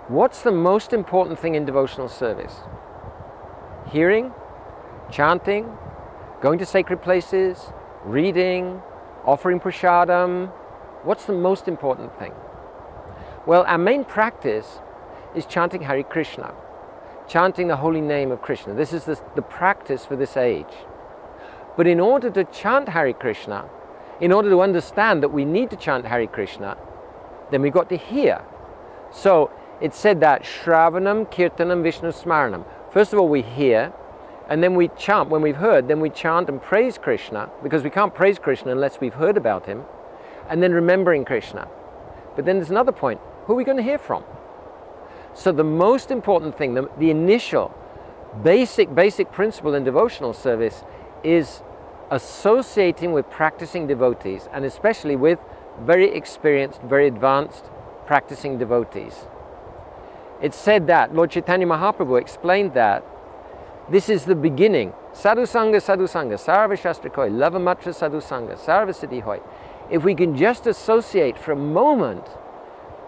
What's the most important thing in devotional service? Hearing, chanting, going to sacred places, reading, offering prasadam. What's the most important thing? Well, our main practice is chanting Hare Krishna, chanting the holy name of Krishna. This is the practice for this age. But in order to chant Hare Krishna, in order to understand that we need to chant Hare Krishna, then we've got to hear. So it said that Shravanam, Kirtanam, Vishnu Smaranam. First of all, we hear, and then we chant. When we've heard, then we chant and praise Krishna, because we can't praise Krishna unless we've heard about him, and then remembering Krishna. But then there's another point. Who are we going to hear from? So the most important thing, the initial, basic principle in devotional service is associating with practicing devotees, and especially with very experienced, very advanced practicing devotees. It's said that, Lord Chaitanya Mahaprabhu explained that this is the beginning. Sadhu Sangha, Sarva Shastra Koi, Lavamatra Sadhu Sangha, Sarva Siddhi Hoy. If we can just associate for a moment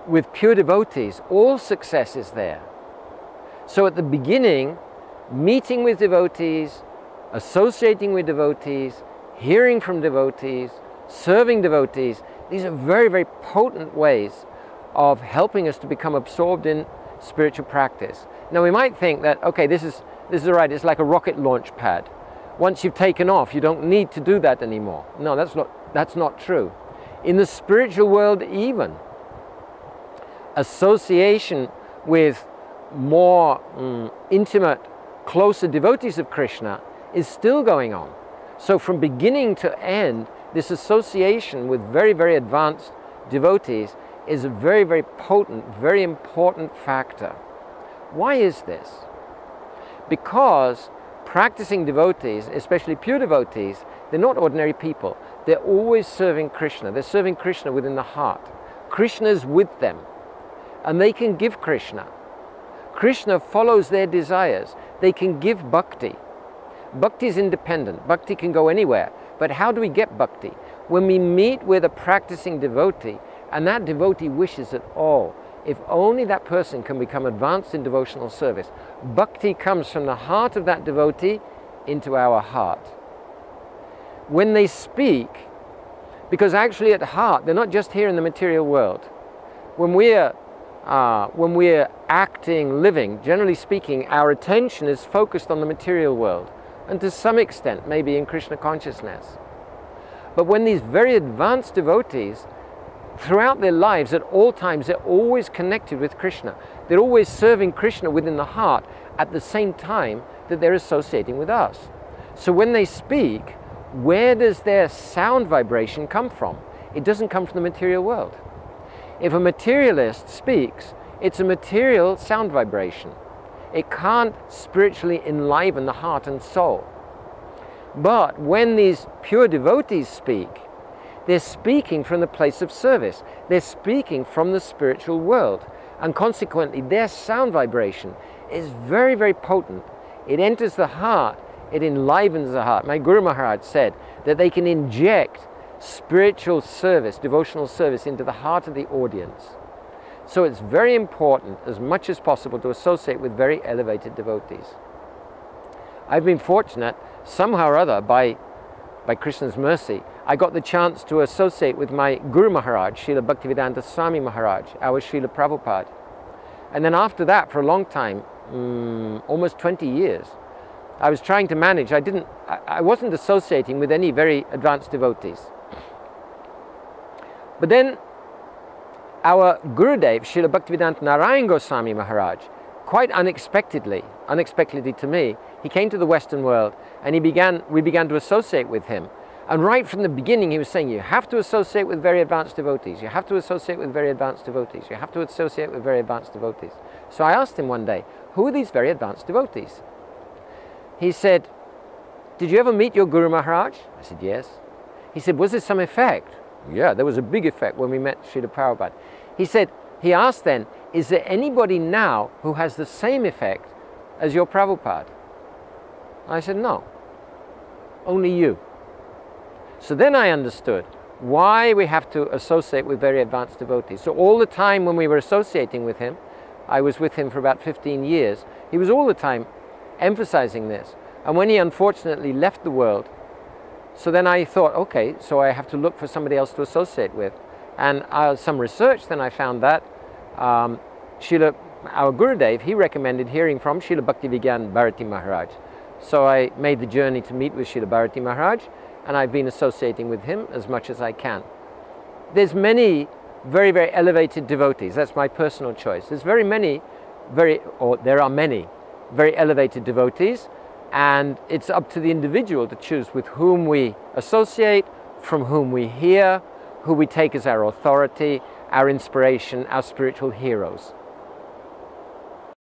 with pure devotees, all success is there. So at the beginning, meeting with devotees, associating with devotees, hearing from devotees, serving devotees, these are very, very potent ways of helping us to become absorbed in spiritual practice. Now we might think that, okay, this is all right, it's like a rocket launch pad. Once you've taken off, you don't need to do that anymore. No, that's not true. In the spiritual world even, association with more intimate, closer devotees of Krishna is still going on. So from beginning to end, this association with very, very advanced devotees is a very, very potent, very important factor. Why is this? Because practicing devotees, especially pure devotees, they're not ordinary people. They're always serving Krishna. They're serving Krishna within the heart. Krishna's with them, and they can give Krishna. Krishna follows their desires. They can give bhakti. Bhakti is independent. Bhakti can go anywhere. But how do we get bhakti? When we meet with a practicing devotee, and that devotee wishes it all, if only that person can become advanced in devotional service, bhakti comes from the heart of that devotee into our heart. When they speak, because actually at heart, they're not just here in the material world. When we're acting, living, generally speaking, our attention is focused on the material world, and to some extent, maybe in Krishna consciousness. But when these very advanced devotees, throughout their lives, at all times, they're always connected with Krishna. They're always serving Krishna within the heart at the same time that they're associating with us. So when they speak, where does their sound vibration come from? It doesn't come from the material world. If a materialist speaks, it's a material sound vibration. It can't spiritually enliven the heart and soul. But when these pure devotees speak, they're speaking from the place of service. They're speaking from the spiritual world. And consequently, their sound vibration is very, very potent. It enters the heart. It enlivens the heart. My Guru Maharaj said that they can inject spiritual service, devotional service into the heart of the audience. So it's very important, as much as possible, to associate with very elevated devotees. I've been fortunate, somehow or other, by Krishna's mercy, I got the chance to associate with my Guru Maharaj, Srila Bhaktivedanta Swami Maharaj, our Srila Prabhupada. And then after that, for a long time, almost 20 years, I was trying to manage. I wasn't associating with any very advanced devotees. But then our Gurudev, Srila Bhaktivedanta Narayan Goswami Maharaj, quite unexpectedly to me, he came to the Western world, and we began to associate with him. And right from the beginning, he was saying, you have to associate with very advanced devotees. You have to associate with very advanced devotees. You have to associate with very advanced devotees. So I asked him one day, who are these very advanced devotees? He said, did you ever meet your Guru Maharaj? I said, yes. He said, was there some effect? Yeah, there was a big effect when we met Srila Prabhupada. He asked then, is there anybody now who has the same effect as your Prabhupada? I said, no, only you. So then I understood why we have to associate with very advanced devotees. So all the time when we were associating with him, I was with him for about 15 years. He was all the time emphasizing this. And when he unfortunately left the world, so then I thought, okay, so I have to look for somebody else to associate with. And some research, then I found that our Gurudev, he recommended hearing from Srila Bhaktivedanta Bharati Maharaj. So I made the journey to meet with Srila Bharati Maharaj, and I've been associating with him as much as I can. There's many very, very elevated devotees. That's my personal choice. There are many very elevated devotees, and it's up to the individual to choose with whom we associate, from whom we hear, who we take as our authority, our inspiration, our spiritual heroes.